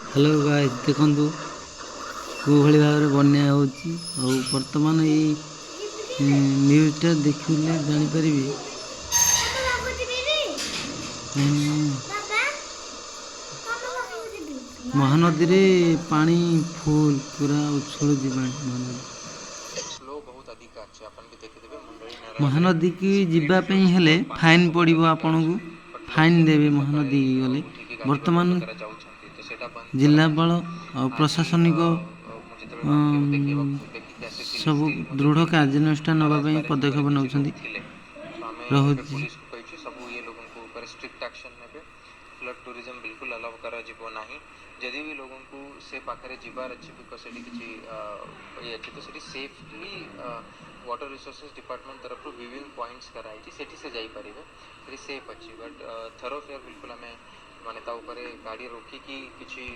hello guys देखंतु कोभଳି भाବରେ ବନ୍ୟା ହେଉଛି ଆଉ ବର୍ତ୍ତମାନ ଏଇ ନ୍ୟୁଜ୍ଟା ଦେଖିଲେ ଜାଣିପାରିବେ ମହାନଦୀରେ ପାଣି ଫୁଲ୍ ପୁରା ଉଛୁଳୁଛି ପାଣି ମହାନଦୀକି ଯିବା ପାଇଁ ହେଲେ ଫାଇନ୍ ପଡ଼ିବ ଆପଣଙ୍କୁ ଫାଇନ୍ ଦେବେ ମହାନଦୀ ଗଲେ ବର୍ତ୍ତମାନ ଜିଲ୍ଲାପାଳ ଆଉ ପ୍ରଶାସନିକ ସବୁ ଦୃଢ଼ କାର୍ଯ୍ୟାନୁଷ୍ଠାନ ନେବା ପାଇଁ ପଦକ୍ଷେପ ନେଉଛନ୍ତି ରହୁଛି फ्लड टूरिज्म बिल्कुल अलाउ करा नहीं जदि भी लोगों को से पाखे जीवार अच्छी बिकज से किसी ये अच्छी तो से सेफली वाटर रिसोर्सेज डिपार्टमेंट तरफ विभिन्न पॉइंट्स कराई से जापारे सेफ अच्छी बट थरोफेयर बिल्कुल आम माने गाड़ी रोकिकी किसी